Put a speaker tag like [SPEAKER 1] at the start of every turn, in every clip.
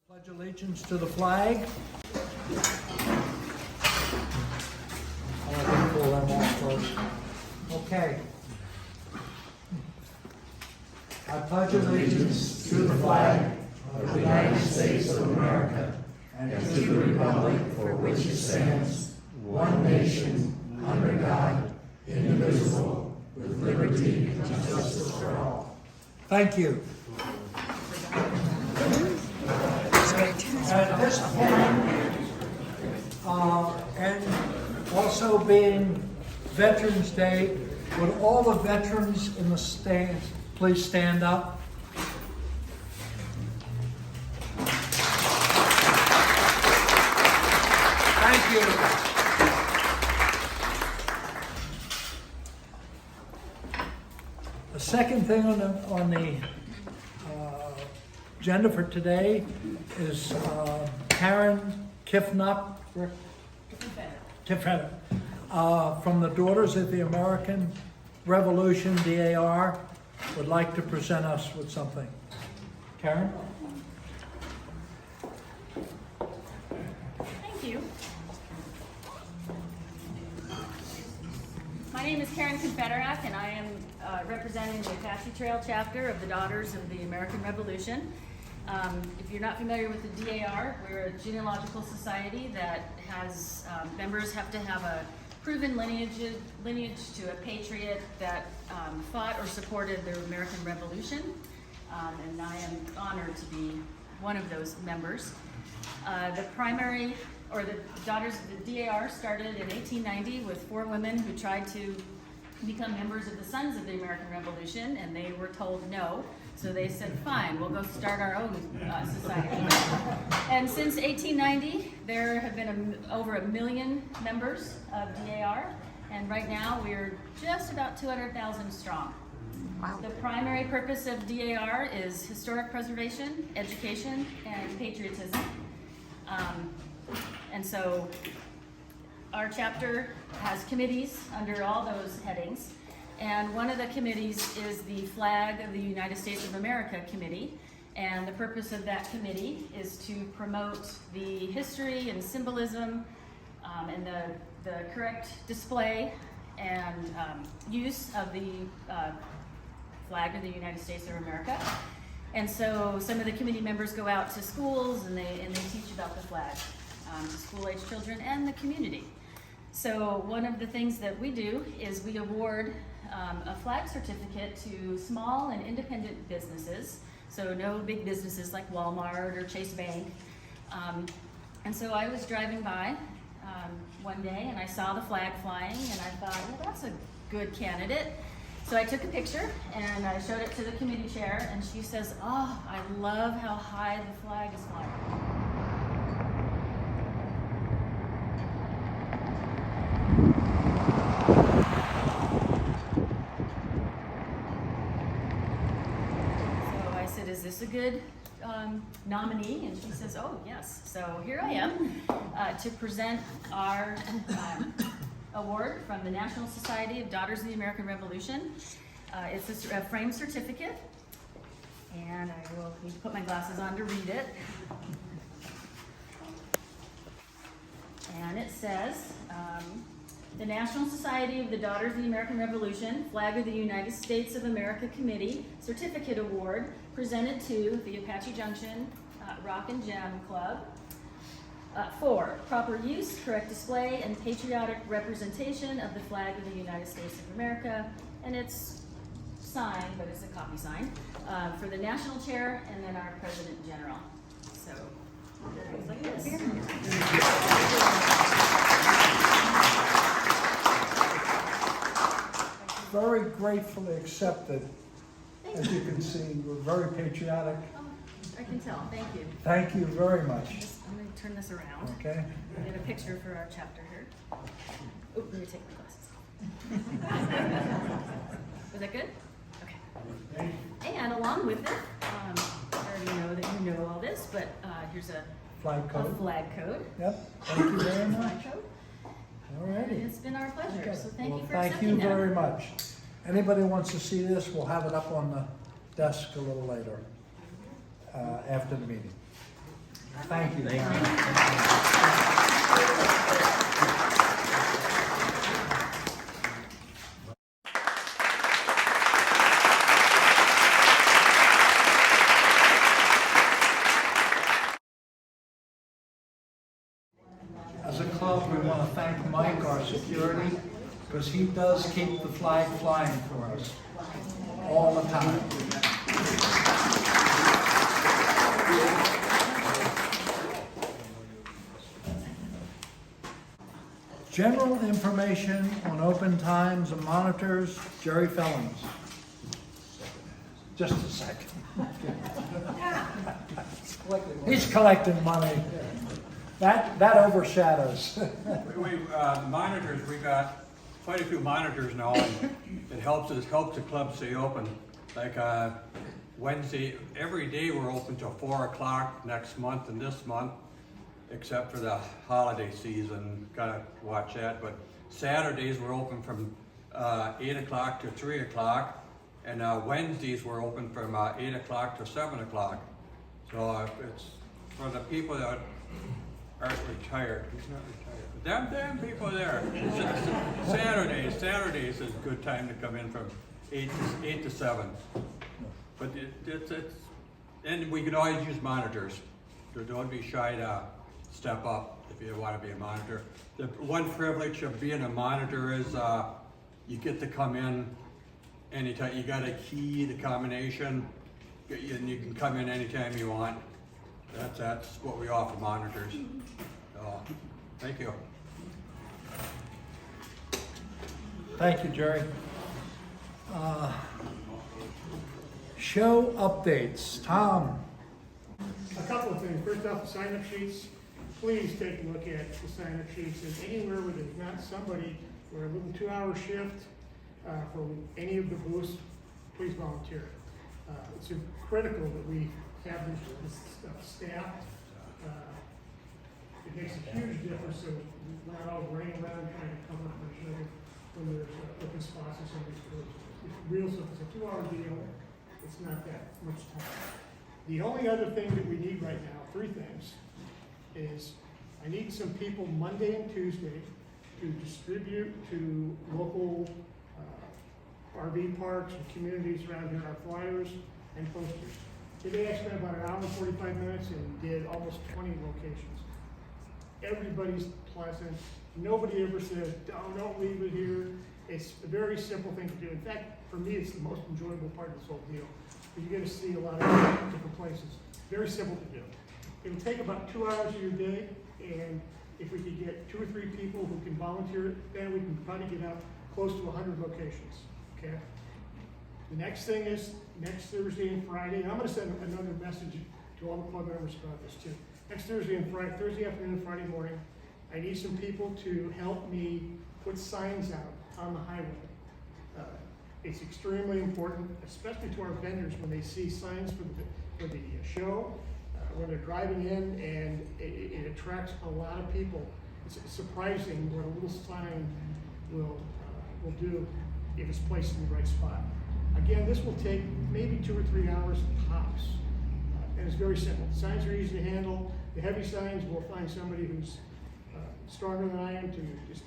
[SPEAKER 1] Pledge allegiance to the flag. I'll have to pull them off first. Okay. I pledge allegiance to the flag of the United States of America and to the republic for which it stands, one nation, under God, indivisible, with liberty and justice for all. Thank you. At this point, and also being Veterans Day, would all the veterans in the stand please stand up? Thank you. The second thing on the agenda for today is Karen Kifnup from the Daughters of the American Revolution, DAR, would like to present us with something. Karen?
[SPEAKER 2] Thank you. My name is Karen Confederak, and I am representing the Apache Trail chapter of the Daughters of the American Revolution. If you're not familiar with the DAR, we're a genealogical society that has members have to have a proven lineage to a patriot that fought or supported the American Revolution, and I am honored to be one of those members. The Daughters of the DAR started in 1890 with 4 women who tried to become members of the Sons of the American Revolution, and they were told no. So they said, fine, we'll go start our own society. And since 1890, there have been over 1 million members of DAR, and right now we're just about 200,000 strong. Wow. The primary purpose of DAR is historic preservation, education, and patriotism. And so our chapter has committees under all those headings. And one of the committees is the Flag of the United States of America Committee. And the purpose of that committee is to promote the history and symbolism and the correct display and use of the flag of the United States of America. And so some of the committee members go out to schools and they teach about the flag to school-age children and the community. So one of the things that we do is we award a flag certificate to small and independent businesses, so no big businesses like Walmart or Chase Bank. And so I was driving by one day and I saw the flag flying and I thought, well, that's a good candidate. So I took a picture and I showed it to the committee chair, and she says, oh, I love how high the flag is flying. Is this a good nominee? And she says, oh, yes. So here I am to present our award from the National Society of Daughters of the American Revolution. It's a framed certificate, and I will need to put my glasses on to read it. And it says, the National Society of the Daughters of the American Revolution, Flag of the United States of America Committee, Certificate Award, presented to the Apache Junction Rock and Gem Club. For proper use, correct display, and patriotic representation of the flag of the United States of America, and it's signed, but it's a copy sign, for the national chair and then our president general. So, it goes like this.
[SPEAKER 1] Very gratefully accepted. As you can see, we're very patriotic.
[SPEAKER 2] Oh, I can tell. Thank you.
[SPEAKER 1] Thank you very much.
[SPEAKER 2] I'm going to turn this around.
[SPEAKER 1] Okay.
[SPEAKER 2] Get a picture for our chapter here. Oh, let me take my glasses. Was that good? Okay. And along with it, I already know that you know all this, but here's a
[SPEAKER 1] Flag code.
[SPEAKER 2] flag code.
[SPEAKER 1] Yep. Thank you very much.
[SPEAKER 2] Flag code.
[SPEAKER 1] All righty.
[SPEAKER 2] It's been our pleasure.
[SPEAKER 1] Okay.
[SPEAKER 2] So thank
[SPEAKER 1] Well,
[SPEAKER 2] you for
[SPEAKER 1] thank
[SPEAKER 2] accepting
[SPEAKER 1] you
[SPEAKER 2] that.
[SPEAKER 1] very much. Anybody wants to see this, we'll have it up on the desk a little later after the meeting. Thank you. As a club, we want to thank Mike, our security, because he does keep the flag flying for us all the time. General information on open times and monitors, Jerry Fellings. Just a second. He's collecting money. That overshadows.
[SPEAKER 3] Monitors, we got quite a few monitors now, and it helps the club stay open. Like Wednesday, every day we're open till 4 o'clock next month and this month, except for the holiday season, gotta watch that. But Saturdays we're open from 8 o'clock to 3 o'clock, and Wednesdays we're open from 8 o'clock to 7 o'clock. So it's for the people that aren't retired. He's not retired. Them people there. Saturdays is a good time to come in from 8 to 7. But it's and we can always use monitors. So don't be shy to step up if you want to be a monitor. The one privilege of being a monitor is you get to come in anytime. You got a key, the combination, and you can come in anytime you want. That's what we offer monitors. So, thank you.
[SPEAKER 1] Thank you, Jerry. Show updates. Tom.
[SPEAKER 4] A couple of things. First off, the sign-up sheets. Please take a look at the sign-up sheets. And anywhere where there's not somebody for a little 2-hour shift for any of the booths, please volunteer. It's critical that we have this stuff staffed. It makes a huge difference, so we're not all running around trying to come up with each other when there's open spots in some of these booths. If it's a 2-hour deal, it's not that much time. The only other thing that we need right now, 3 things, is I need some people Monday and Tuesday to distribute to local RV parks and communities around here our flyers and posters. Today I spent about 1 hour and 45 minutes and did almost 20 locations. Everybody's pleasant. Nobody ever says, oh, don't leave it here. It's a very simple thing to do. In fact, for me, it's the most enjoyable part of this whole deal. You get to see a lot of different places. Very simple to do. It'll take about 2 hours of your day, and if we could get 2 or 3 people who can volunteer, then we can probably get out close to 100 locations, okay? The next thing is next Thursday and Friday, and I'm gonna send another message to all the club members about this too. Next Thursday and Friday, Thursday afternoon and Friday morning, I need some people to help me put signs out on the highway. It's extremely important, especially to our vendors when they see signs for the show, when they're driving in, and it attracts a lot of people. It's surprising what a little sign will do if it's placed in the right spot. Again, this will take maybe 2 or 3 hours tops, and it's very simple. The signs are easy to handle. The heavy signs, we'll find somebody who's stronger than I am to just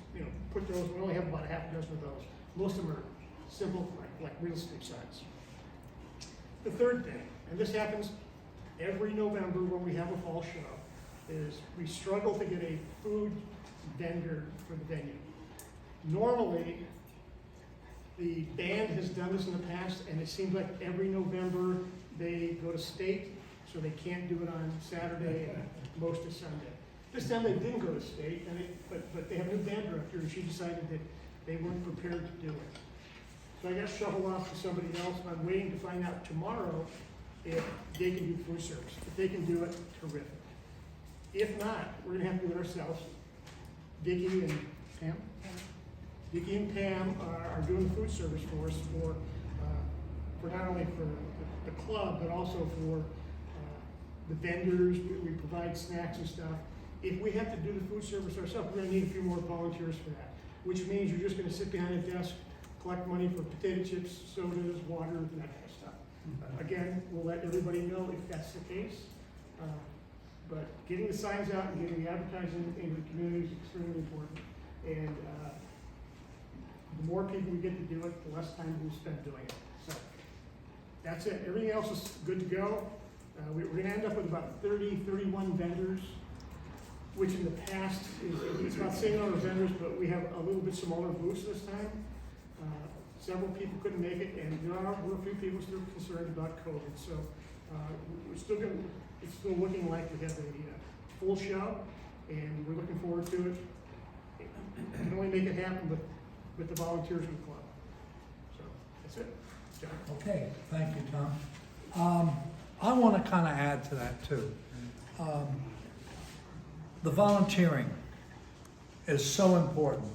[SPEAKER 4] put those. We only have about 6 of those. Most of them are simple, like real estate signs. The third thing, and this happens every November when we have a fall show, is we struggle to get a food vendor for the venue. Normally, the band has done this in the past, and it seems like every November they go to state, so they can't do it on Saturday and most of Sunday. This time they didn't go to state, but they have a new band director, and she decided that they weren't prepared to do it. So I got shuffled off to somebody else, and I'm waiting to find out tomorrow if they can do food service. If they can do it, terrific. If not, we're gonna have to do it ourselves. Vicki and Pam? Vicki and Pam are doing food service for us for not only for the club, but also for the vendors. We provide snacks and stuff. If we have to do the food service ourselves, we're gonna need a few more volunteers for that, which means you're just gonna sit behind a desk, collect money for potato chips, sodas, water, and that kind of stuff. Again, we'll let everybody know if that's the case. But getting the signs out and getting the advertising into the community is extremely important. And the more people we get to do it, the less time we spend doing it. So that's it. Everything else is good to go. We're going to end up with about 31 vendors, which in the past it's about the same number of vendors, but we have a little bit smaller booths this time. Several people couldn't make it, and there were a few people still concerned about COVID. So it's still looking like we have a full show, and we're looking forward to it. It can only make it happen with the volunteers in the club. So that's it. John.
[SPEAKER 1] Okay, thank you, Tom. I want to kind of add to that too. The volunteering is so important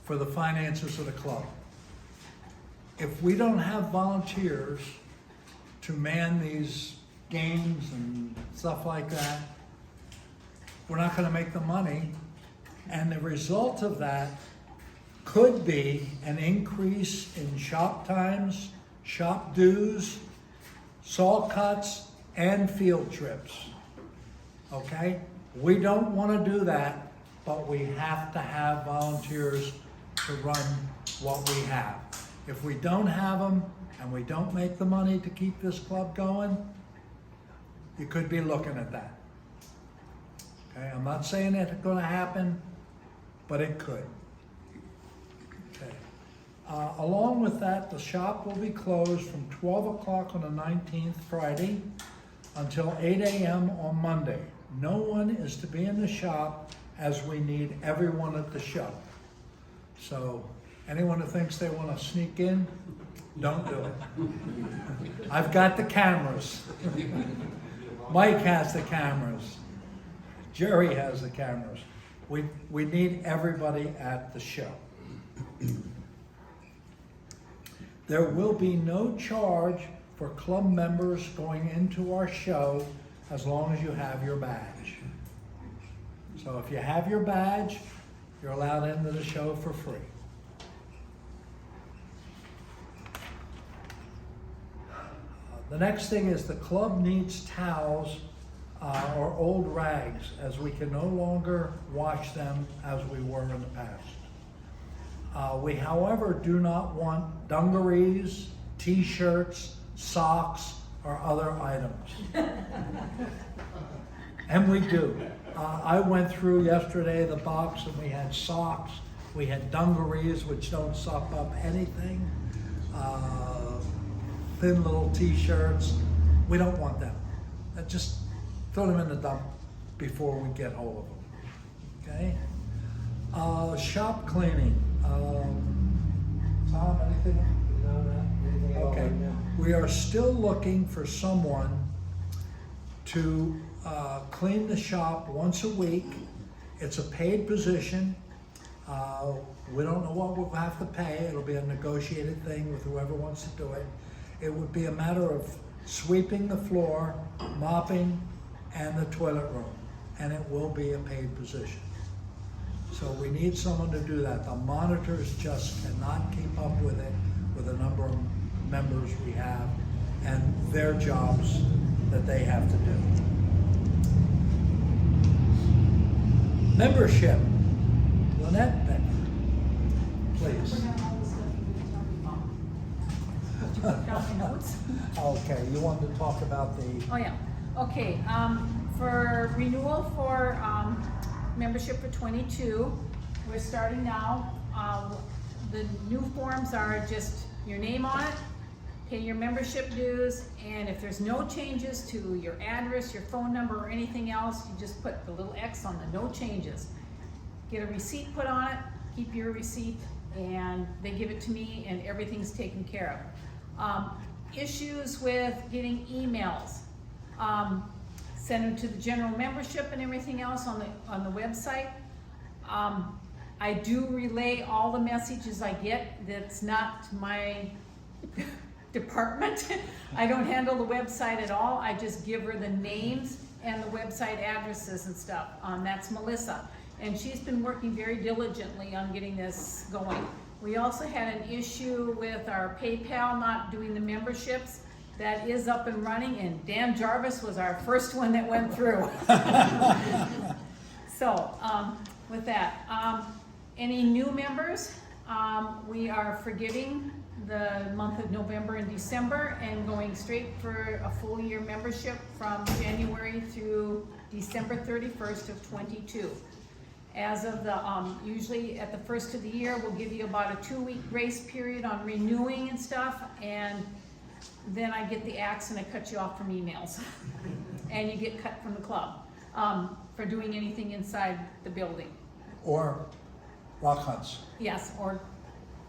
[SPEAKER 1] for the finances of the club. If we don't have volunteers to man these games and stuff like that, we're not going to make the money. And the result of that could be an increase in shop times, shop dues, saw cuts, and field trips. Okay? We don't want to do that, but we have to have volunteers to run what we have. If we don't have them and we don't make the money to keep this club going, you could be looking at that. Okay? I'm not saying it's going to happen, but it could. Okay. Along with that, the shop will be closed from 12 o'clock on the 19th, Friday, until 8 a.m. on Monday. No one is to be in the shop, as we need everyone at the show. So anyone who thinks they want to sneak in, don't do it. I've got the cameras. Mike has the cameras. Jerry has the cameras. We need everybody at the show. There will be no charge for club members going into our show as long as you have your badge. So if you have your badge, you're allowed into the show for free. The next thing is the club needs towels or old rags, as we can no longer wash them as we were in the past. We, however, do not want dungarees, t-shirts, socks, or other items. And we do. I went through yesterday the box, and we had socks, we had dungarees, which don't suck up anything, thin little t-shirts. We don't want them. Just throw them in the dump before we get hold of them. Okay? Shop cleaning. Tom, anything?
[SPEAKER 5] No, not anything at all
[SPEAKER 1] Okay.
[SPEAKER 5] right now.
[SPEAKER 1] We are still looking for someone to clean the shop once a week. It's a paid position. We don't know what we'll have to pay. It'll be a negotiated thing with whoever wants to do it. It would be a matter of sweeping the floor, mopping, and the toilet room. And it will be a paid position. So we need someone to do that. The monitors just cannot keep up with it, with the number of members we have and their jobs that they have to do. Membership. Lynette Becker, please. Okay, you wanted to talk about the...
[SPEAKER 2] Oh, yeah. Okay, for renewal for membership for 22, we're starting now. The new forms are just your name on it, pay your membership dues, and if there's no changes to your address, your phone number, or anything else, you just put the little X on the no changes. Get a receipt put on it, keep your receipt, and they give it to me, and everything's taken care of. Issues with getting emails, send them to the general membership and everything else on the website. I do relay all the messages I get. That's not my department. I don't handle the website at all. I just give her the names and the website addresses and stuff. That's Melissa, and she's been working very diligently on getting this going. We also had an issue with our PayPal not doing the memberships.
[SPEAKER 6] that is up and running, and Dan Jarvis was our first one that went through. So, with that, any new members? We are forgiving the month of November and December and going straight for a full year membership from January through December 31st of 22. As of the, usually at the first of the year, we'll give you about a 2-week grace period on renewing and stuff, and then I get the axe and I cut you off from emails. And you get cut from the club, for doing anything inside the building.
[SPEAKER 1] Or rock hunts.
[SPEAKER 6] Yes, or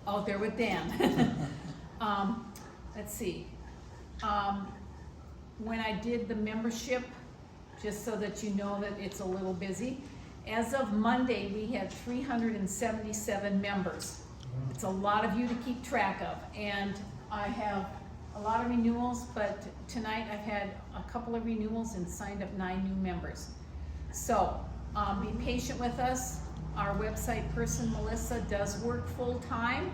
[SPEAKER 6] out there with Dan. Let's see. When I did the membership, just so that you know that it's a little busy, as of Monday, we had 377 members. It's a lot of you to keep track of, and I have a lot of renewals, but tonight I've had a couple of renewals and signed up 9 new members. So, be patient with us. Our website person, Melissa, does work full-time.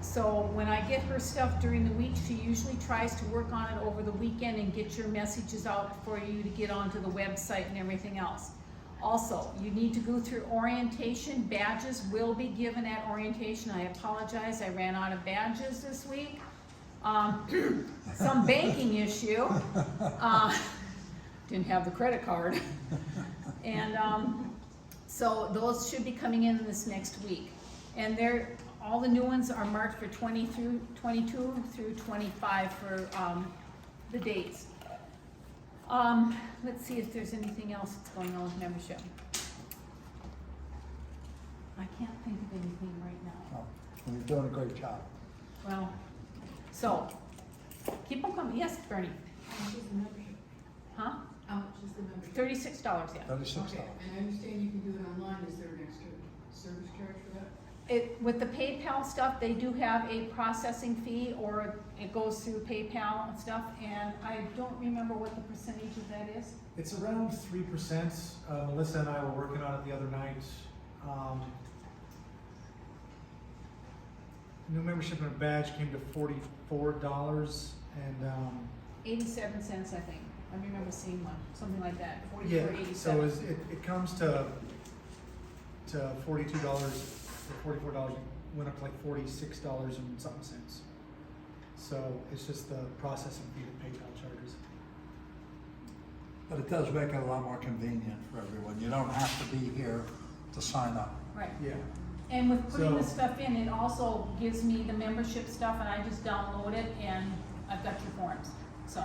[SPEAKER 6] So when I get her stuff during the week, she usually tries to work on it over the weekend and get your messages out for you to get onto the website and everything else. Also, you need to go through orientation. Badges will be given at orientation. I apologize, I ran out of badges this week. Some banking issue. Didn't have the credit card. And so those should be coming in this next week. And all the new ones are marked for 22 through 25 for the dates. Let's see if there's anything else that's going on with membership. I can't think of anything right now.
[SPEAKER 1] Oh, well, you're doing a great job.
[SPEAKER 6] Well, so, keep them coming. Yes, Bernie?
[SPEAKER 7] How much is the membership?
[SPEAKER 6] Huh?
[SPEAKER 7] How much is the membership?
[SPEAKER 6] $36, yeah.
[SPEAKER 1] $36.
[SPEAKER 7] Okay, and I understand you can do it online, is there an extra service charge for that?
[SPEAKER 6] With the PayPal stuff, they do have a processing fee, or it goes through PayPal and stuff, and I don't remember what the percentage of that is.
[SPEAKER 8] It's around 3%. Melissa and I were working on it the other night. New membership and a badge came to $44, and
[SPEAKER 6] 87 cents, I think. I remember seeing one, something like that, 44,
[SPEAKER 8] yeah.
[SPEAKER 6] 87.
[SPEAKER 8] So it comes to $42 or $44. It went up to like $46 and something cents. So it's just the processing fee that PayPal charges.
[SPEAKER 1] But it does make it a lot more convenient for everyone. You don't have to be here to sign up.
[SPEAKER 6] Right.
[SPEAKER 8] Yeah.
[SPEAKER 6] And with putting the
[SPEAKER 8] So-
[SPEAKER 6] stuff in, it also gives me the membership stuff, and I just download it, and I've got your forms, so.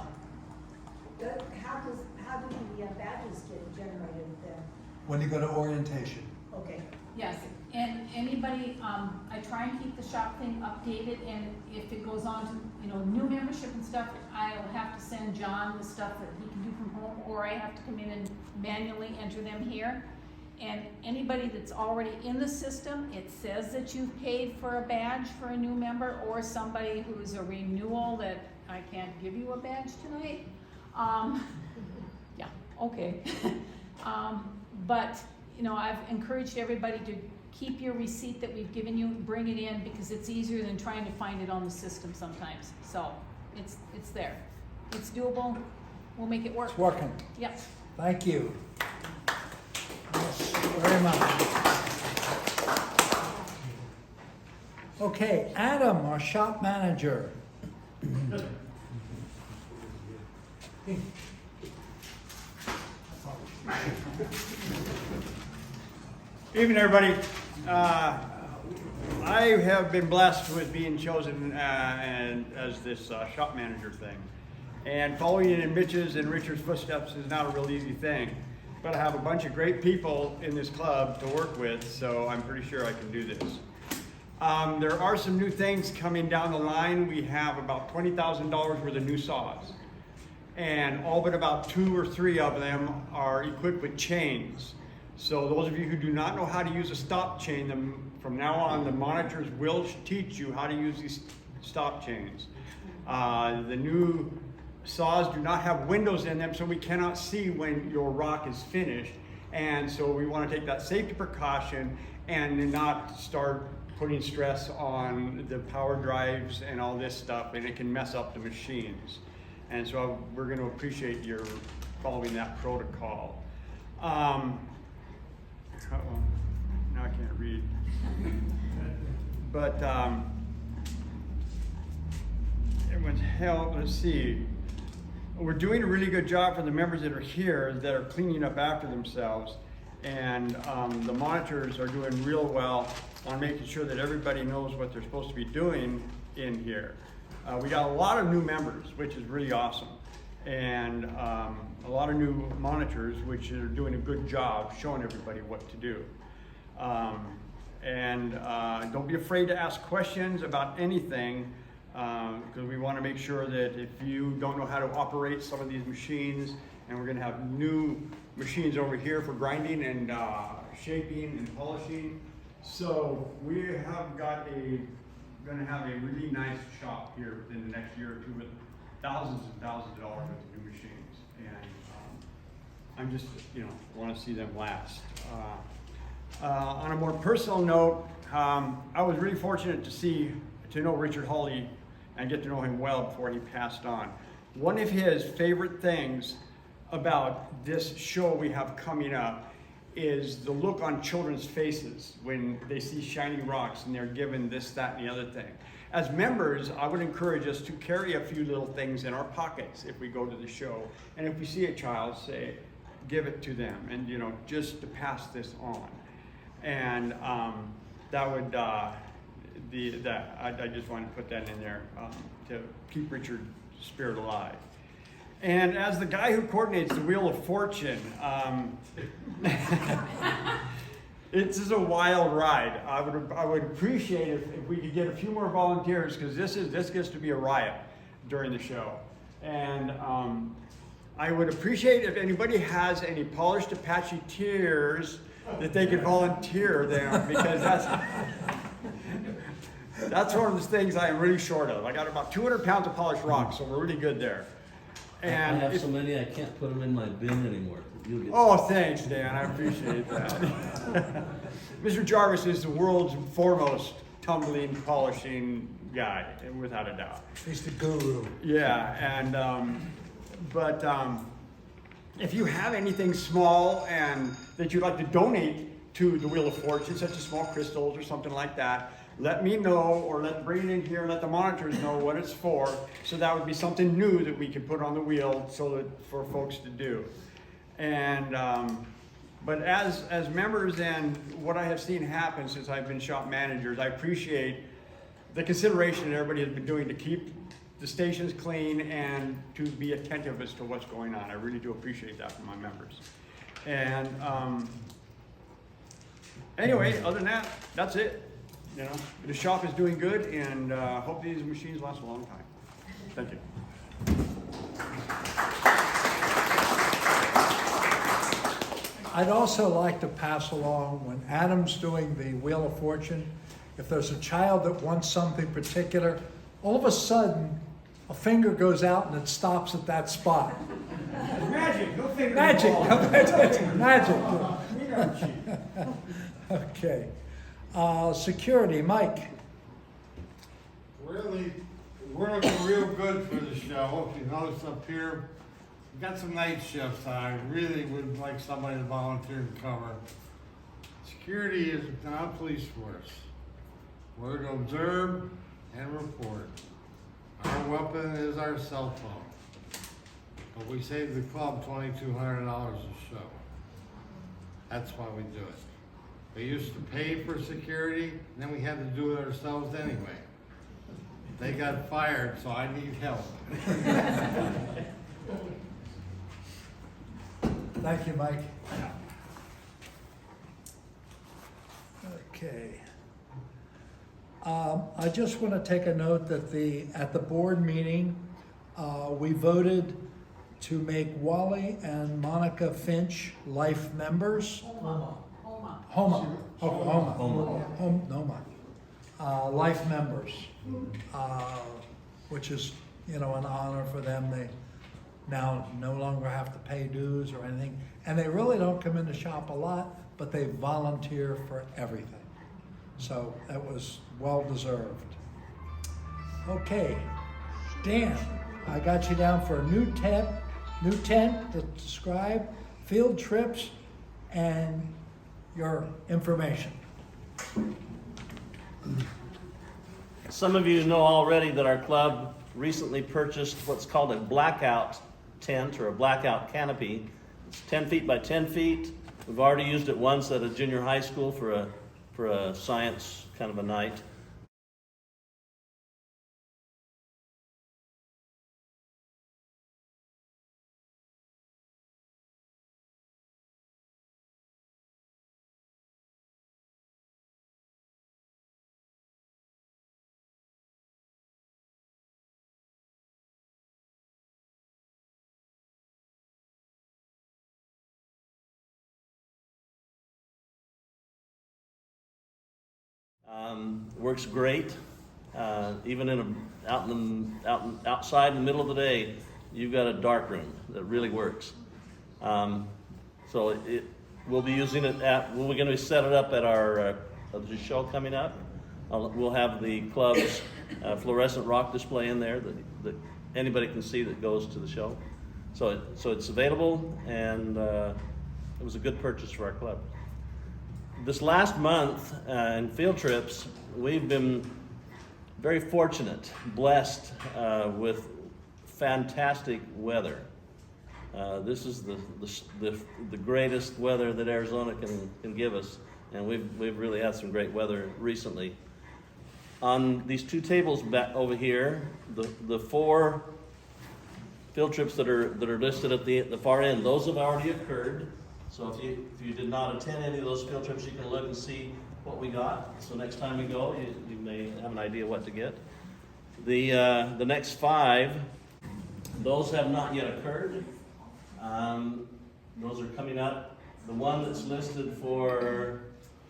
[SPEAKER 9] How do the badges get generated then?
[SPEAKER 1] When you go to orientation.
[SPEAKER 9] Okay.
[SPEAKER 6] Yes, and anybody, I try and keep the shop thing updated, and if it goes on to, new membership and stuff, I'll have to send John the stuff that he can do from home, or I have to come in and manually enter them here. And anybody that's already in the system, it says that you've paid for a badge for a new member, or somebody who's a renewal that I can't give you a badge tonight. Yeah, okay. But, I've encouraged everybody to keep your receipt that we've given you, bring it in, because it's easier than trying to find it on the system sometimes. So, it's there. It's doable. We'll make it work.
[SPEAKER 1] It's working.
[SPEAKER 6] Yep.
[SPEAKER 1] Thank you. Yes, very much. Okay, Adam, our shop manager.
[SPEAKER 10] Evening, everybody. I have been blessed with being chosen as this shop manager thing. And following in Mitch's and Richard's footsteps is not a real easy thing. But I have a bunch of great people in this club to work with, so I'm pretty sure I can do this. There are some new things coming down the line. We have about $20,000 worth of new saws. And all but about 2 or 3 of them are equipped with chains. So those of you who do not know how to use a stop chain, from now on the monitors will teach you how to use these stop chains. The new saws do not have windows in them, so we cannot see when your rock is finished. And so we want to take that safety precaution and not start putting stress on the power drives and all this stuff, and it can mess up the machines. And so we're going to appreciate your following that protocol. Uh-oh, now I can't read. But everyone's held, let's see. We're doing a really good job for the members that are here that are cleaning up after themselves. And the monitors are doing real well on making sure that everybody knows what they're supposed to be doing in here. We got a lot of new members, which is really awesome. And a lot of new monitors, which are doing a good job showing everybody what to do. Don't be afraid to ask questions about anything, because we want to make sure that if you don't know how to operate some of these machines, and we're going to have new machines over here for grinding and shaping and polishing. So we have got going to have a really nice shop here within the next year or two with thousands and thousands of dollars worth of new machines. And I'm just, want to see them last. On a more personal note, I was really fortunate to know Richard Hawley and get to know him well before he passed on. One of his favorite things about this show we have coming up is the look on children's faces when they see shiny rocks and they're given this, that, and the other thing. As members, I would encourage us to carry a few little things in our pockets if we go to the show. And if we see a child, say, give it to them, and just to pass this on. And that would, I just wanted to put that in there to keep Richard's spirit alive. And as the guy who coordinates the Wheel of Fortune, it's just a wild ride. I would appreciate if we could get a few more volunteers, because this gets to be a riot during the show. And I would appreciate if anybody has any polished Apache tears that they could volunteer them, because that's one of the things I am really short of. I got about 200 pounds of polished rock, so we're really good there. And
[SPEAKER 1] I have so many I can't put them in my bin anymore. You'll get
[SPEAKER 10] thanks, Dan. I appreciate that. Mr. Jarvis is the world's foremost tumbling, polishing guy, without a doubt.
[SPEAKER 5] He's the guru.
[SPEAKER 10] Yeah, and but if you have anything small and that you'd like to donate to the Wheel of Fortune, such as small crystals or something like that, let me know, or bring it in here and let the monitors know what it's for. So that would be something new that we could put on the wheel for folks to do. And but as members and what I have seen happen since I've been shop managers, I appreciate the consideration that everybody has been doing to keep the stations clean and to be attentive as to what's going on. I really do appreciate that from my members. And anyway, other than that, that's it. The shop is doing good, and hope these machines last a long time. Thank you.
[SPEAKER 5] I'd also like to pass along, when Adam's doing the Wheel of Fortune, if there's a child that wants something particular, all of a sudden, a finger goes out and it stops at that spot.
[SPEAKER 10] Magic, no finger.
[SPEAKER 5] Magic. Okay. Security, Mike.
[SPEAKER 11] Really, we're looking real good for the show. If you notice up here, we've got some night shifts. I really would like somebody to volunteer to cover. Security is not a police force. We're to observe and report. Our weapon is our cell phone. But we save the club $2,200 a show. That's why we do it. We used to pay for security, and then we had to do it ourselves anyway. They got fired, so I need help.
[SPEAKER 5] Thank you, Mike. Okay. I just want to take a note that at the board meeting, we voted to make Wally and Monica Finch life members. Life members, which is, an honor for them. They now no longer have to pay dues or anything, and they really don't come in the shop a lot, but they volunteer for everything. So that was well deserved. Okay, Dan. I got you down for a new tent to describe field trips and your information.
[SPEAKER 12] Some of you know already that our club recently purchased what's called a blackout tent or a blackout canopy. It's 10 feet by 10 feet. We've already used it once at a junior high school for a science kind of a night. Works great. Even outside in the middle of the day, you've got a dark room that really works. So we'll be using it we're going to set it up at our the show coming up. We'll have the club's fluorescent rock display in there that anybody can see that goes to the show. So it's available, and it was a good purchase for our club. This last month in field trips, we've been very fortunate, blessed with fantastic weather. This is the greatest weather that Arizona can give us, and we've really had some great weather recently. On these two tables back over here, the 4 field trips that are listed at the far end, those have already occurred. So if you did not attend any of those field trips, you can look and see what we got. So next time we go, you may have an idea what to get. The next 5, those have not yet occurred. Those are coming up. The one that's listed for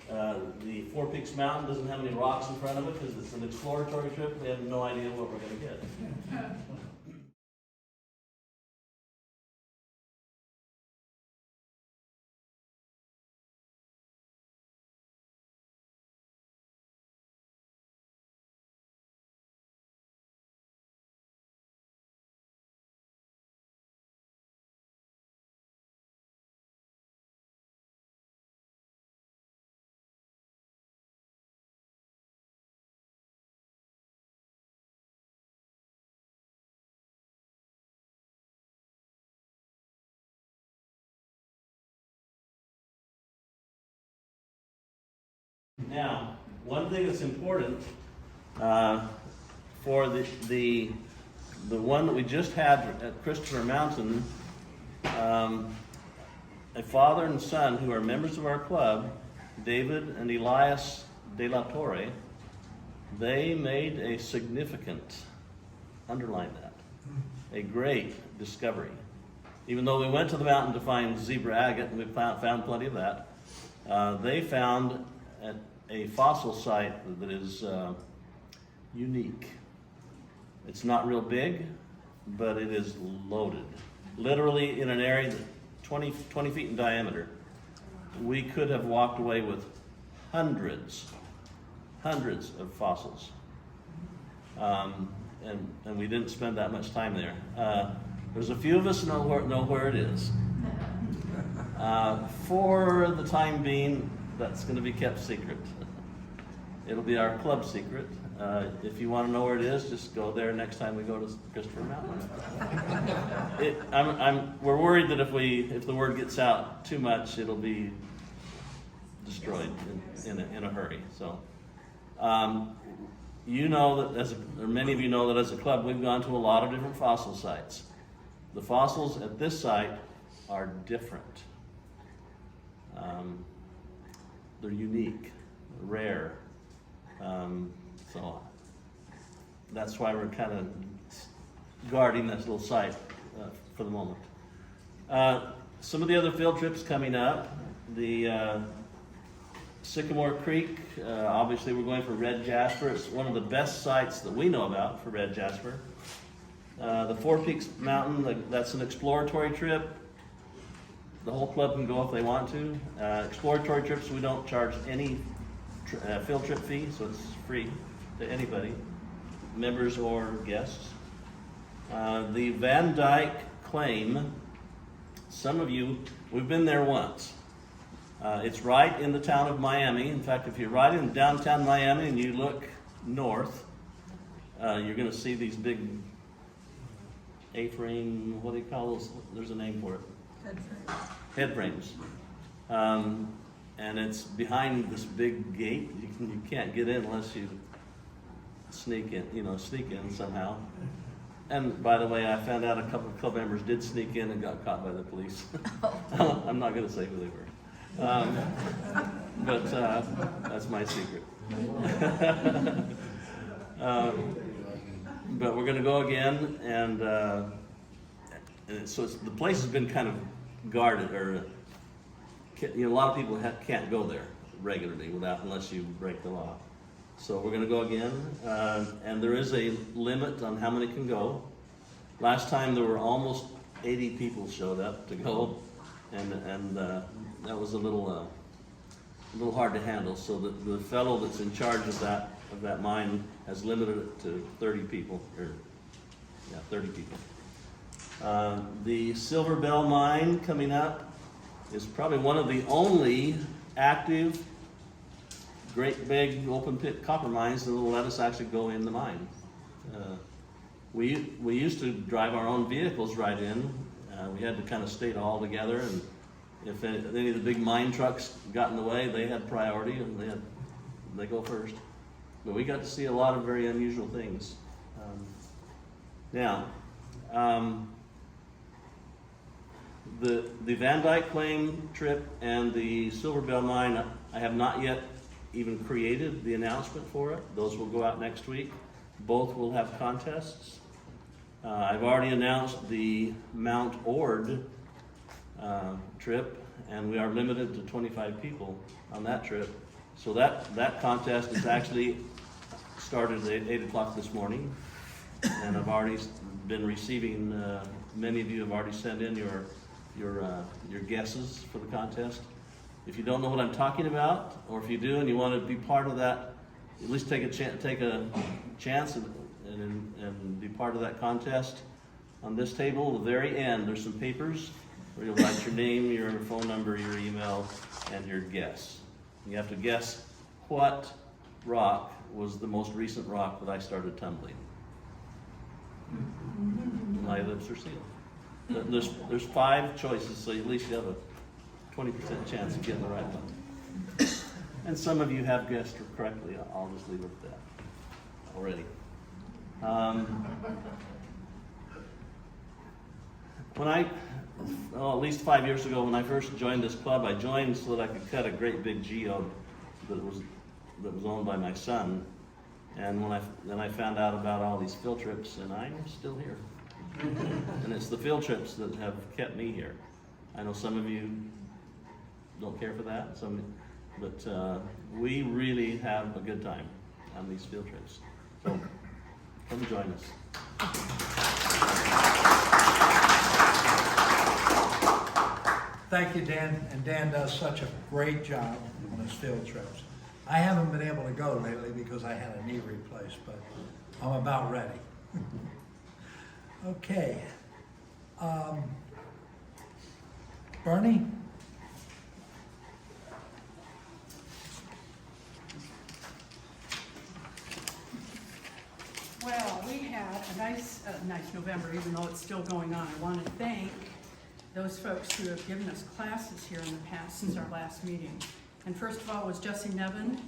[SPEAKER 12] the Four Peaks Mountain doesn't have any rocks in front of it because it's an exploratory trip. We have no idea what we're going to get. Now, one thing that's important for the one that we just had at Christopher Mountain, a father and son who are members of our club, David and Elias De La Torre, they made a significant, underline that, a great discovery. Even though we went to the mountain to find zebra agate, and we found plenty of that, they found a fossil site that is unique. It's not real big, but it is loaded. Literally in an area that 20 feet in diameter. We could have walked away with hundreds of fossils. And we didn't spend that much time there. There's a few of us know where it is. For the time being, that's going to be kept secret. It'll be our club secret. If you want to know where it is, just go there next time we go to Christopher Mountain. We're worried that if the word gets out too much, it'll be destroyed in a hurry. So, you know that or many of you know that as a club, we've gone to a lot of different fossil sites. The fossils at this site are different. They're unique, rare. So that's why we're kind of guarding this little site for the moment. Some of the other field trips coming up, the Sycamore Creek, obviously we're going for red jasper. It's one of the best sites that we know about for red jasper. The Four Peaks Mountain, that's an exploratory trip. The whole club can go if they want to. Exploratory trips, we don't charge any field trip fee, so it's free to anybody, members or guests. The Van Dyke claim, some of you, we've been there once. It's right in the town of Miami. In fact, if you're right in downtown Miami and you look north, you're going to see these big A-frame, what do you call those? There's a name for it. Head frames. And it's behind this big gate. You can't get in unless you sneak in somehow. And by the way, I found out a couple of club members did sneak in and got caught by the police. I'm not going to say who they were. But that's my secret. But we're going to go again, and so the place has been kind of guarded, or a lot of people can't go there regularly unless you break the law. So we're going to go again, and there is a limit on how many can go. Last time there were almost 80 people showed up to go, and that was a little hard to handle. So the fellow that's in charge of that mine has limited it to 30 people, 30 people. The Silver Bell mine coming up is probably one of the only active, great big open pit copper mines that will let us actually go in the mine. We used to drive our own vehicles right in. We had to kind of stay all together, and if any of the big mine trucks got in the way, they had priority and they go first. But we got to see a lot of very unusual things. Now, the Van Dyke claim trip and the Silver Bell mine, I have not yet even created the announcement for it. Those will go out next week. Both will have contests. I've already announced the Mount Ord trip, and we are limited to 25 people on that trip. So that contest is actually started at 8 o'clock this morning, and I've already been receiving, many of you have already sent in your guesses for the contest. If you don't know what I'm talking about, or if you do and you want to be part of that, at least take a chance and be part of that contest. On this table, at the very end, there's some papers where you'll write your name, your phone number, your email, and your guess. You have to guess what rock was the most recent rock that I started tumbling. My lips are sealed. There's 5 choices, so at least you have a 20% chance of getting the right one. And some of you have guessed correctly. I'll just leave it at that already. At least 5 years ago, when I first joined this club, I joined so that I could cut a great big geode that was owned by my son. And then I found out about all these field trips, and I'm still here. And it's the field trips that have kept me here. I know some of you don't care for that, but we really have a good time on these field trips. So come join us.
[SPEAKER 5] Thank you, Dan, and Dan does such a great job on his field trips. I haven't been able to go lately because I had a knee replaced, but I'm about ready. Okay. Bernie?
[SPEAKER 7] Well, we had a nice November, even though it's still going on. I want to thank those folks who have given us classes here in the past since our last meeting. And first of all was Jesse Nevin,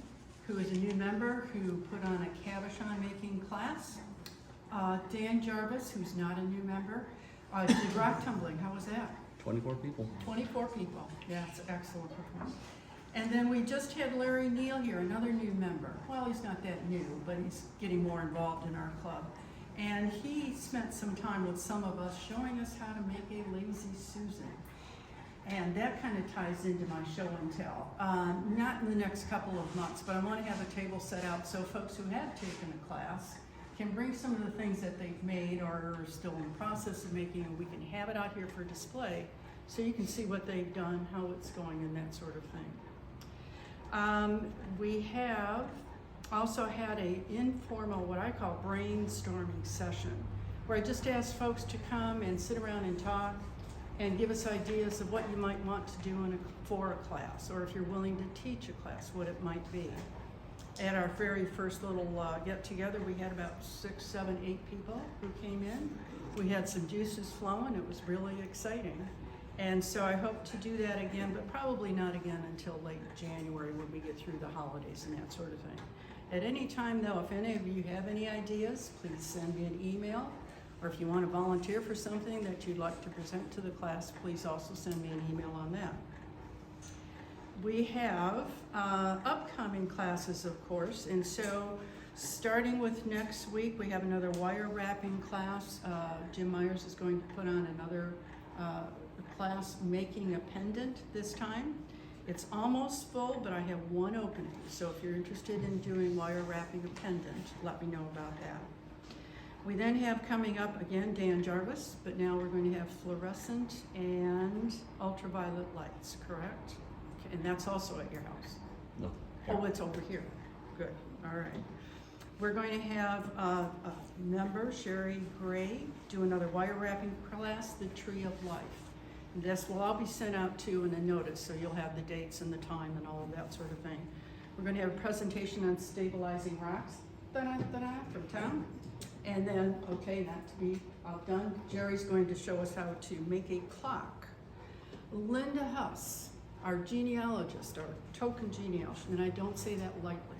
[SPEAKER 7] who is a new member who put on a cabochon making class. Dan Jarvis, who's not a new member, did rock tumbling. How was that?
[SPEAKER 12] 24 people.
[SPEAKER 7] 24 people. Yeah, it's an excellent performance. And then we just had Larry Neal here, another new member. Well, he's not that new, but he's getting more involved in our club. And he spent some time with some of us showing us how to make a lazy Susan. And that kind of ties into my show and tell. Not in the next couple of months, but I want to have a table set out so folks who have taken a class can bring some of the things that they've made or are still in the process of making, and we can have it out here for display so you can see what they've done, how it's going, and that sort of thing. We have also had an informal, what I call brainstorming session where I just ask folks to come and sit around and talk and give us ideas of what you might want to do for a class, or if you're willing to teach a class, what it might be. At our very first little get-together, we had about 6, 7, 8 people who came in. We had some juices flowing. It was really exciting. And so I hope to do that again, but probably not again until late January when we get through the holidays and that sort of thing. At any time though, if any of you have any ideas, please send me an email. Or if you want to volunteer for something that you'd like to present to the class, please also send me an email on that. We have upcoming classes, of course, and so starting with next week, we have another wire wrapping class. Jim Myers is going to put on another class, making a pendant this time. It's almost full, but I have one opening. So if you're interested in doing wire wrapping a pendant, let me know about that. We then have coming up again Dan Jarvis, but now we're going to have fluorescent and ultraviolet lights, correct? Okay, and that's also at your house?
[SPEAKER 12] No.
[SPEAKER 7] Oh, it's over here. Good, all right. We're going to have a member, Sherry Gray, do another wire wrapping class, The Tree of Life. And this will all be sent out to you in a notice, so you'll have the dates and the time and all of that sort of thing. We're going to have a presentation on stabilizing rocks from town. And then, okay, not to be outdone, Jerry's going to show us how to make a clock. Linda Huss, our genealogist, our token genealogist, and I don't say that lightly,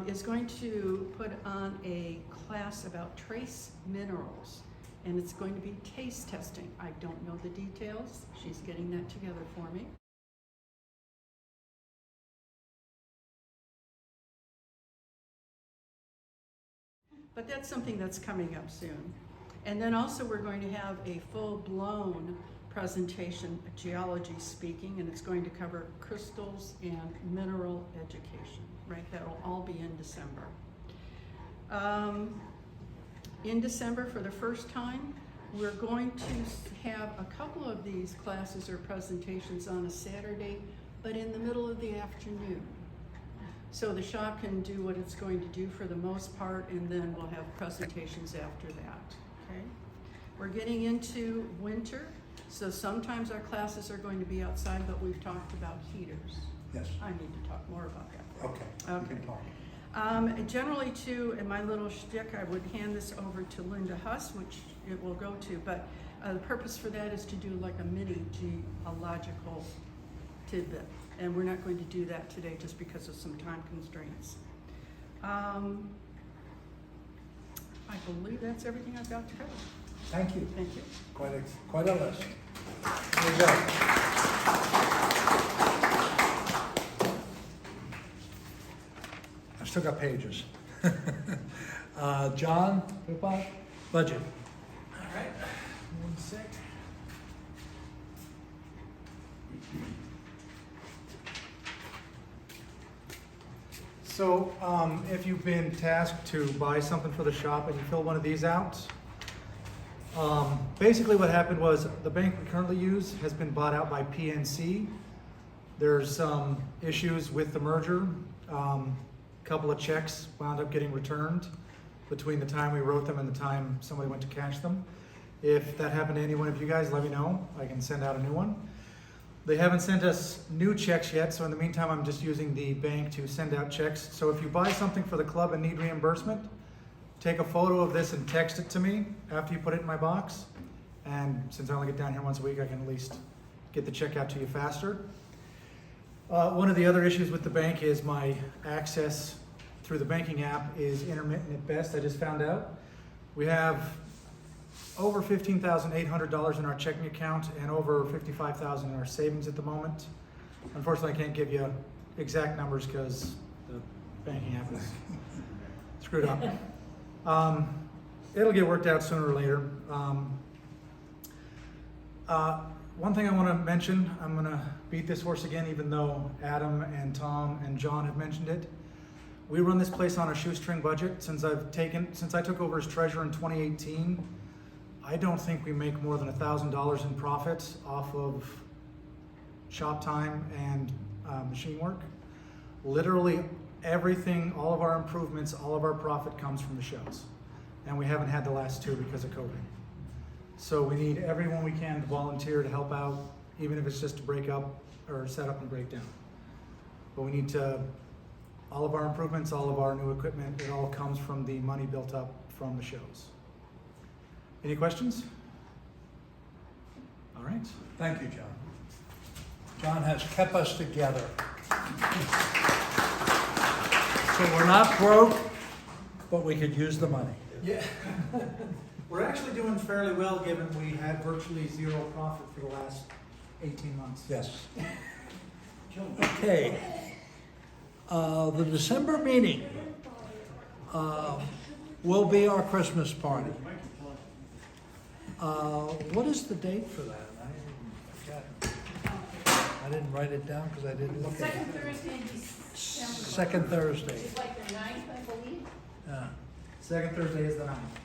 [SPEAKER 7] is going to put on a class about trace minerals, and it's going to be taste testing. I don't know the details. She's getting that together for me. But that's something that's coming up soon. And then also we're going to have a full-blown presentation, geology speaking, and it's going to cover crystals and mineral education, right? That'll all be in December. In December, for the first time, we're going to have a couple of these classes or presentations on a Saturday, but in the middle of the afternoon. So the shop can do what it's going to do for the most part, and then we'll have presentations after that, okay? We're getting into winter, so sometimes our classes are going to be outside, but we've talked about heaters.
[SPEAKER 5] Yes.
[SPEAKER 7] I need to talk more about that.
[SPEAKER 5] Okay.
[SPEAKER 7] Okay.
[SPEAKER 5] You can talk.
[SPEAKER 7] Generally too, in my little shtick, I would hand this over to Linda Huss, which it will go to, but the purpose for that is to do like a mini geological tidbit. And we're not going to do that today just because of some time constraints. I believe that's everything I've got to cover.
[SPEAKER 5] Thank you.
[SPEAKER 7] Thank you.
[SPEAKER 5] Quite a list. Good job. I've still got pages. John, budget.
[SPEAKER 8] All right, 1 sec. So if you've been tasked to buy something for the shop and you fill one of these out, basically what happened was the bank we currently use has been bought out by PNC. There's some issues with the merger. A couple of checks wound up getting returned between the time we wrote them and the time somebody went to cash them. If that happened to any one of you guys, let me know. I can send out a new one. They haven't sent us new checks yet, so in the meantime, I'm just using the bank to send out checks. So if you buy something for the club and need reimbursement, take a photo of this and text it to me after you put it in my box. And since I only get down here once a week, I can at least get the check out to you faster. One of the other issues with the bank is my access through the banking app is intermittent at best, I just found out. We have over $15,800 in our checking account and over $55,000 in our savings at the moment. Unfortunately, I can't give you exact numbers because the banking app is screwed up. It'll get worked out sooner or later. One thing I want to mention, I'm going to beat this horse again, even though Adam and Tom and John have mentioned it. We run this place on a shoestring budget. Since I took over as treasurer in 2018, I don't think we make more than $1,000 in profit off of shop time and machine work. Literally everything, all of our improvements, all of our profit comes from the shows. and we haven't had the last 2 because of COVID. So we need everyone we can to volunteer to help out, even if it's just to break up or set up and break down. But we need to, all of our improvements, all of our new equipment, it all comes from the money built up from the shows. Any questions? All right.
[SPEAKER 5] Thank you, John. John has kept us together. So we're not broke, but we could use the money.
[SPEAKER 8] Yeah. We're actually doing fairly well given we had virtually zero profit for the last 18 months.
[SPEAKER 5] Yes. Okay. The December meeting will be our Christmas party. What is the date for that? I didn't write it down because I didn't look at it.
[SPEAKER 6] Second Thursday in December.
[SPEAKER 5] Second Thursday.
[SPEAKER 6] It's like the 9th, I believe.
[SPEAKER 5] Yeah.
[SPEAKER 8] Second Thursday is the 9th.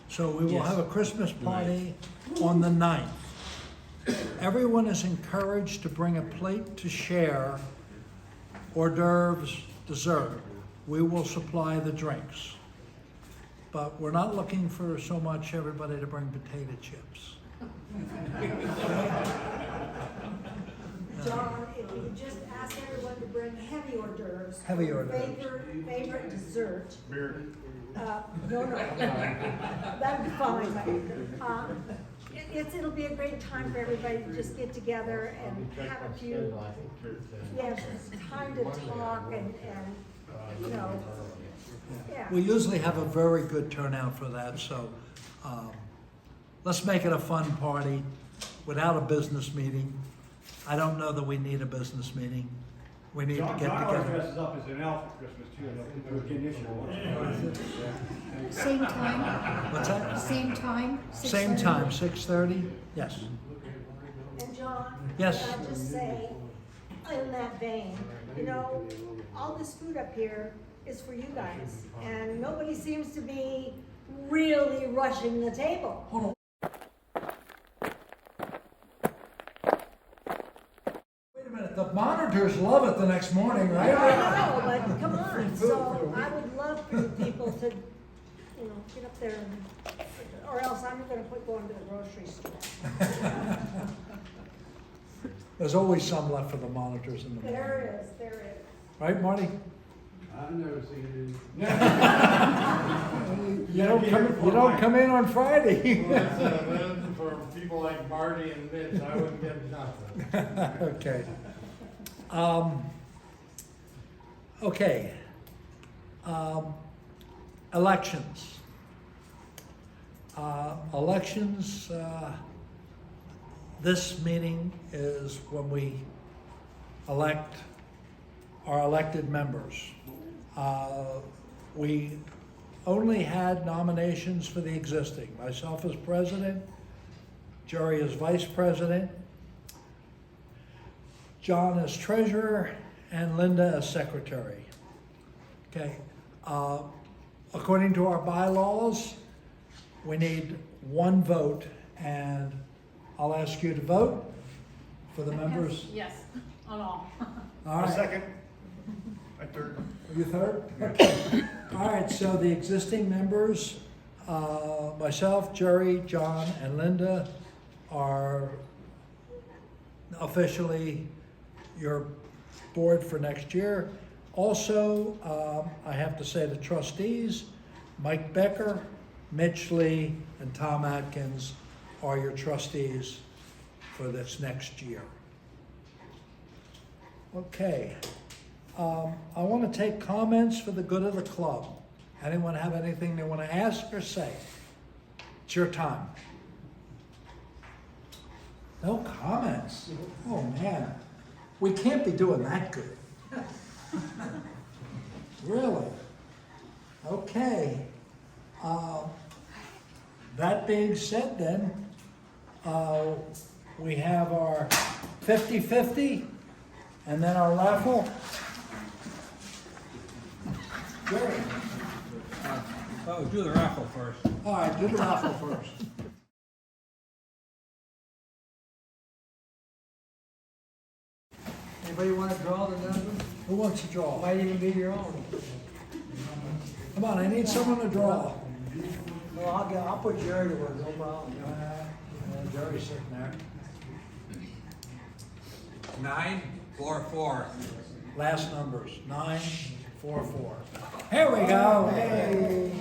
[SPEAKER 5] So we will
[SPEAKER 8] Yes.
[SPEAKER 5] have a Christmas party on the 9th. Everyone is encouraged to bring a plate to share, hors d'oeuvres, dessert. We will supply the drinks. But we're not looking for so much everybody to bring potato chips.
[SPEAKER 9] John, if you just ask everyone to bring heavy hors d'oeuvres.
[SPEAKER 5] Heavy hors d'oeuvres.
[SPEAKER 9] Favorite dessert.
[SPEAKER 10] Beer.
[SPEAKER 9] No, that'd be fine. It'll be a great time for everybody to just get together and have a few, yes, time to talk and, you know, yeah.
[SPEAKER 5] We usually have a very good turnout for that, so let's make it a fun party without a business meeting. I don't know that we need a business meeting. We need to get together.
[SPEAKER 10] dresses up as an elf at Christmas too.
[SPEAKER 1] Same time,
[SPEAKER 5] What's that?
[SPEAKER 1] same time?
[SPEAKER 5] Same
[SPEAKER 1] 6:30?
[SPEAKER 5] time, 6:30? Yes.
[SPEAKER 9] And John?
[SPEAKER 5] Yes.
[SPEAKER 9] Can I just say, in that vein, you know, all this food up here is for you guys, and nobody seems to be really rushing the table.
[SPEAKER 5] Hold on. Wait a minute, the monitors love it the next morning,
[SPEAKER 9] I
[SPEAKER 5] right?
[SPEAKER 9] know, but come on, so I would love for you people to, you know, get up there and, or else I'm gonna quit going to the grocery store.
[SPEAKER 5] There's always some left for the monitors in the morning.
[SPEAKER 9] There is, there is.
[SPEAKER 5] Right, Marty?
[SPEAKER 11] I've never seen
[SPEAKER 5] You don't come in on Friday.
[SPEAKER 11] For people like Marty and Mitch, I wouldn't get nothing.
[SPEAKER 5] Okay. Okay. Elections. Elections, this meeting is when we elect our elected members. We only had nominations for the existing. Myself as president, Jerry as vice president, John as treasurer, and Linda as secretary. Okay. According to our bylaws, we need one vote, and I'll ask you to vote for the members.
[SPEAKER 6] Yes, on all.
[SPEAKER 5] All right.
[SPEAKER 10] Second. I third.
[SPEAKER 5] You third? Okay. All right, so the existing members, myself, Jerry, John, and Linda are officially your board for next year. Also, I have to say the trustees, Mike Becker, Mitch Lee, and Tom Atkins are your trustees for this next year. Okay. I want to take comments for the good of the club. Anyone have anything they want to ask or say? It's your time. No comments? Oh, man. We can't be doing that good. Really? Okay. That being said then, we have our 50-50 and then our raffle. Jerry.
[SPEAKER 3] Oh, do the raffle first.
[SPEAKER 5] All right, do the raffle first.
[SPEAKER 8] Anybody want to draw the number?
[SPEAKER 5] Who wants to draw?
[SPEAKER 8] Might even be your own.
[SPEAKER 5] Come on, I need someone to draw.
[SPEAKER 1] Well, I'll put Jerry to work, no problem.
[SPEAKER 5] Jerry's sitting there.
[SPEAKER 3] 944.
[SPEAKER 5] Last numbers, 944. Here we go. Hey.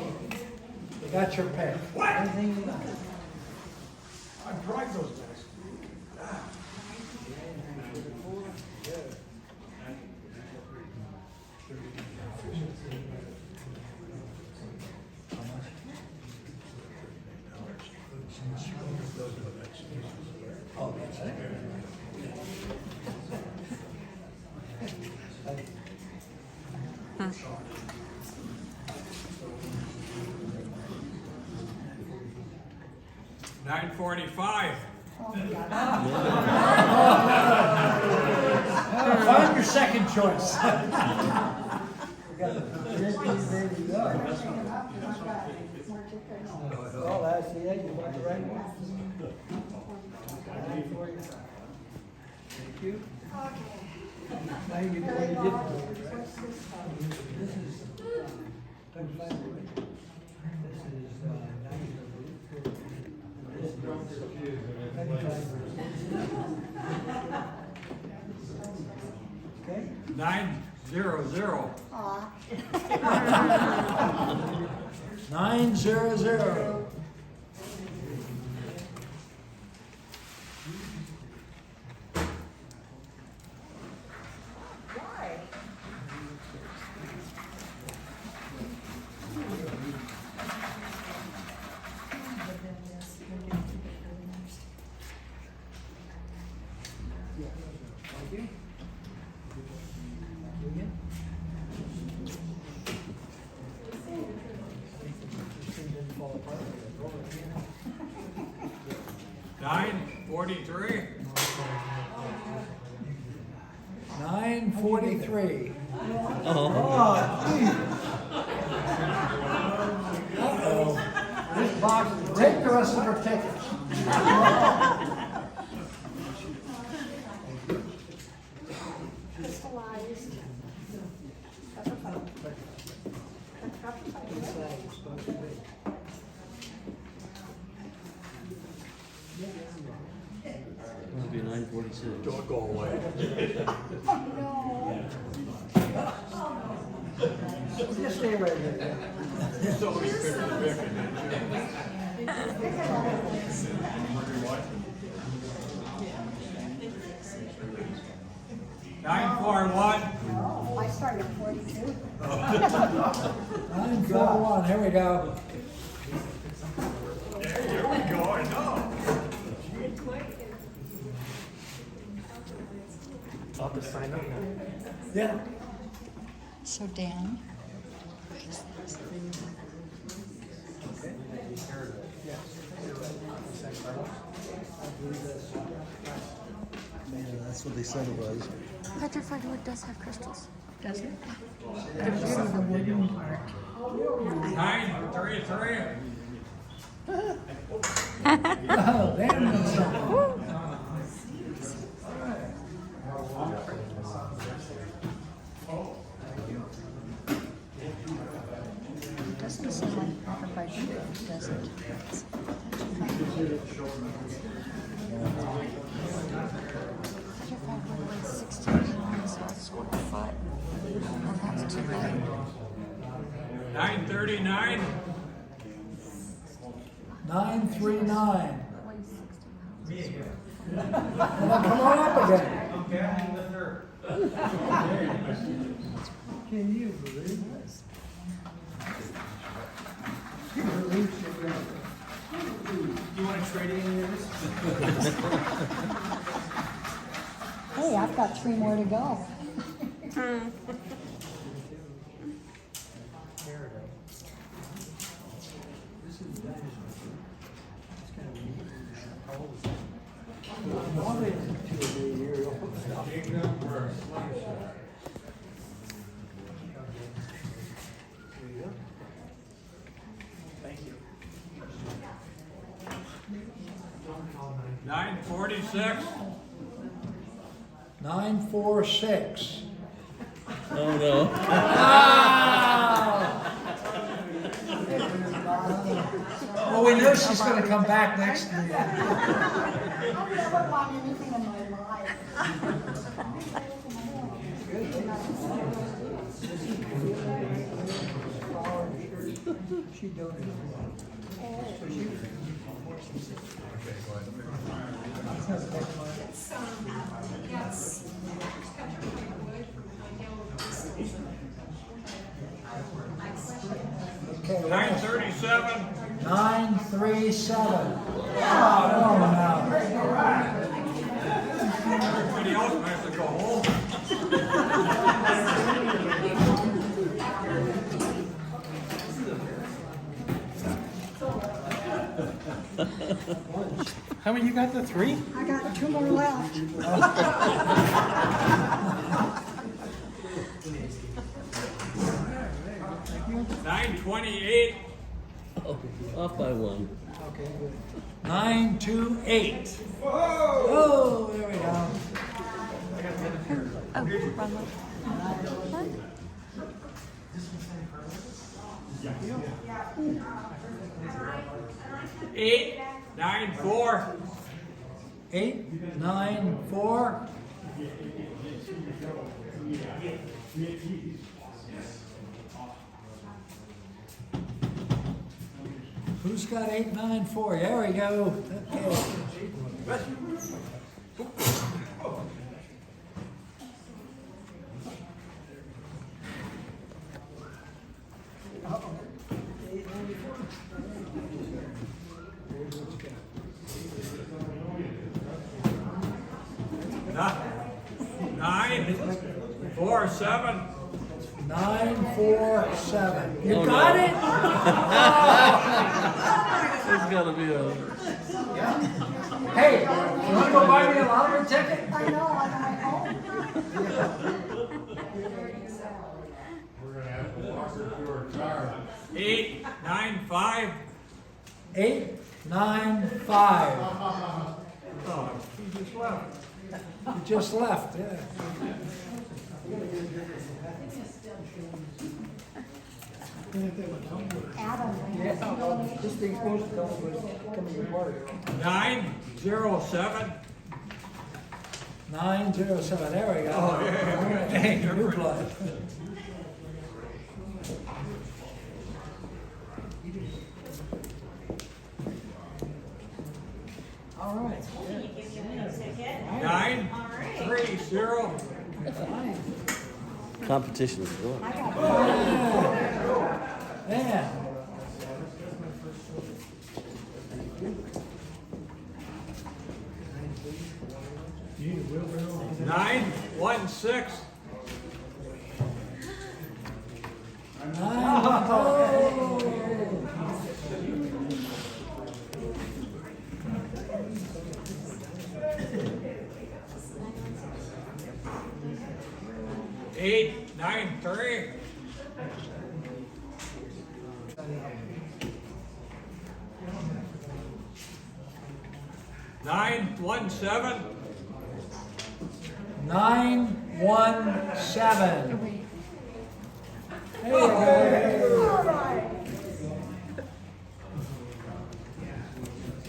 [SPEAKER 5] You got your pick.
[SPEAKER 1] Anything you got?
[SPEAKER 5] I tried those guys.
[SPEAKER 3] 945.
[SPEAKER 5] Find your second choice.
[SPEAKER 1] Oh, that's the edge, you got the right one. Thank you. Now you know what you did. This is, don't find it, right? This is, 90. Okay?
[SPEAKER 3] 900.
[SPEAKER 5] 900.
[SPEAKER 1] Fall apart.
[SPEAKER 3] 943.
[SPEAKER 5] 943. Uh-oh. This box, take the rest of her tickets.
[SPEAKER 9] Crystallized.
[SPEAKER 12] It'll be 946.
[SPEAKER 3] Don't go away.
[SPEAKER 1] Just stay right there.
[SPEAKER 3] Somebody picked the pick and then Nine, four, one.
[SPEAKER 9] Oh, I started at 42.
[SPEAKER 5] 941, here we go.
[SPEAKER 3] Here we go, I know.
[SPEAKER 8] I'll have to sign up now.
[SPEAKER 5] Yeah.
[SPEAKER 13] So Dan,
[SPEAKER 1] That's what they said it was.
[SPEAKER 13] petrified wood does have crystals. Does it?
[SPEAKER 3] 933.
[SPEAKER 5] Oh, damn it.
[SPEAKER 13] It doesn't seem like petrified wood, does it? Petrified wood weighs 16 pounds, so it's 45. Well, that's too bad.
[SPEAKER 3] 939.
[SPEAKER 5] 939.
[SPEAKER 13] It weighs 60 pounds.
[SPEAKER 5] Well, come on up again.
[SPEAKER 1] Can you believe this?
[SPEAKER 8] You want to trade in yours?
[SPEAKER 13] Hey, I've got 3 more to go.
[SPEAKER 8] Thank you.
[SPEAKER 3] 946.
[SPEAKER 5] 946.
[SPEAKER 12] Oh no.
[SPEAKER 5] Ah! Well, we know she's gonna come back next year.
[SPEAKER 9] I've never won anything in my life.
[SPEAKER 5] She donated. Okay,
[SPEAKER 3] 9:37.
[SPEAKER 5] 937. Oh, no.
[SPEAKER 3] Everybody else might have to go home.
[SPEAKER 8] How many you got, the 3?
[SPEAKER 9] I got 2 more left.
[SPEAKER 3] Nine 28.
[SPEAKER 12] Oh, off by 1.
[SPEAKER 5] 928. Oh, there we go.
[SPEAKER 13] Oh, wrong one. What?
[SPEAKER 3] 894.
[SPEAKER 5] 894. Who's got 894? There we go. Okay.
[SPEAKER 3] Nine 4 7.
[SPEAKER 5] 947. You
[SPEAKER 12] Oh,
[SPEAKER 5] got
[SPEAKER 12] no.
[SPEAKER 5] it?
[SPEAKER 12] There's gotta be a.
[SPEAKER 5] Hey, you want to go buy me a lottery ticket?
[SPEAKER 9] I know, on my home.
[SPEAKER 11] We're gonna have to walk her to her car.
[SPEAKER 3] 895.
[SPEAKER 5] 895.
[SPEAKER 3] Oh, he just left.
[SPEAKER 5] You just left, yeah.
[SPEAKER 9] Adam.
[SPEAKER 5] This thing's supposed to come apart.
[SPEAKER 3] 907.
[SPEAKER 5] 907, there we go.
[SPEAKER 3] Oh, yeah.
[SPEAKER 5] Hey, new blood. All right.
[SPEAKER 3] 930.
[SPEAKER 12] Competition is going.
[SPEAKER 5] Yeah.
[SPEAKER 3] 916. Eight 93. 917.
[SPEAKER 5] 917. There you go.
[SPEAKER 9] All right.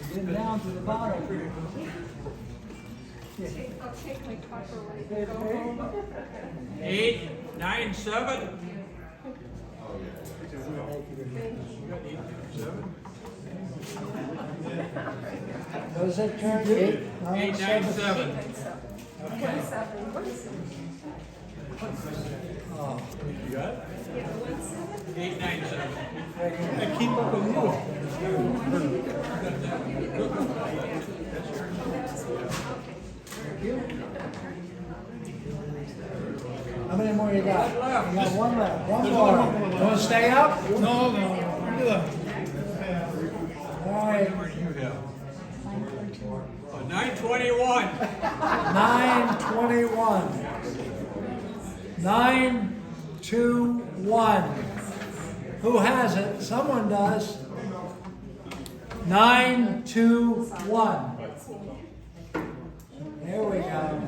[SPEAKER 5] Getting down to the bottom.
[SPEAKER 6] I'll take my Tupperware and go home.
[SPEAKER 3] 897.
[SPEAKER 5] What is that turn?
[SPEAKER 3] 897.
[SPEAKER 5] Oh.
[SPEAKER 3] You got it? 897.
[SPEAKER 5] I keep up with you. How many more you got? You got one left. One more. You want to stay up?
[SPEAKER 8] No.
[SPEAKER 5] All right.
[SPEAKER 3] What do you have? 921.
[SPEAKER 5] 921. 921. Who has it? Someone does. 921. There we go.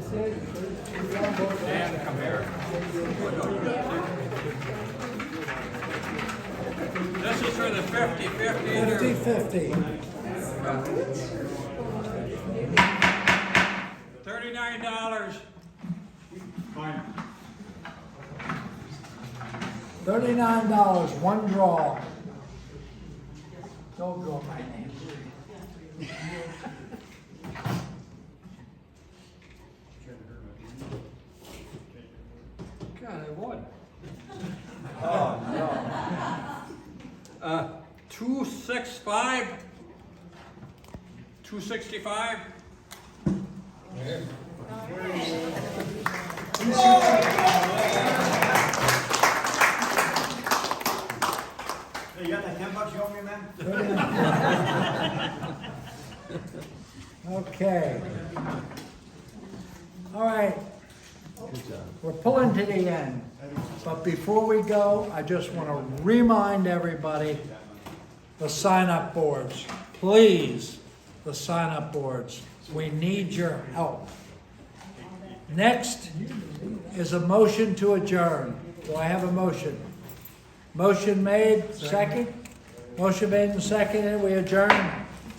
[SPEAKER 3] Dan, come here. This is for the 50-50.
[SPEAKER 5] 50-50.
[SPEAKER 3] $39.
[SPEAKER 5] $39, one draw. Don't draw my name.
[SPEAKER 3] God, I won.
[SPEAKER 10] Oh, no.
[SPEAKER 3] 265. 265.
[SPEAKER 10] Hey, you got that $10 you owe me, man?
[SPEAKER 5] Okay. All right. We're pulling to the end. But before we go, I just want to remind everybody, the sign-up boards. Please, the sign-up boards. We need your help. Next is a motion to adjourn. Do I have a motion? Motion made, second? Motion made and seconded, we adjourn.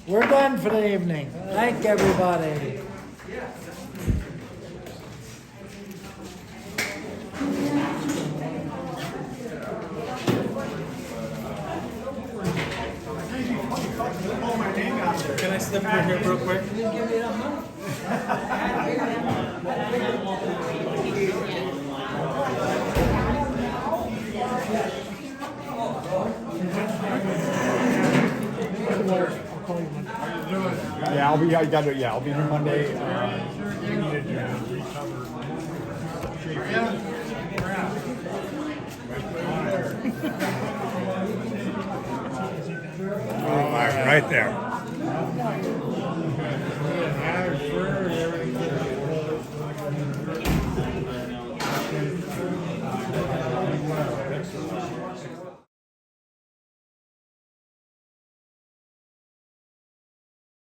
[SPEAKER 5] We're done for the evening. Thank everybody.
[SPEAKER 8] Can I slip in here real quick?
[SPEAKER 10] Yeah, I'll be here Monday.
[SPEAKER 11] Right there.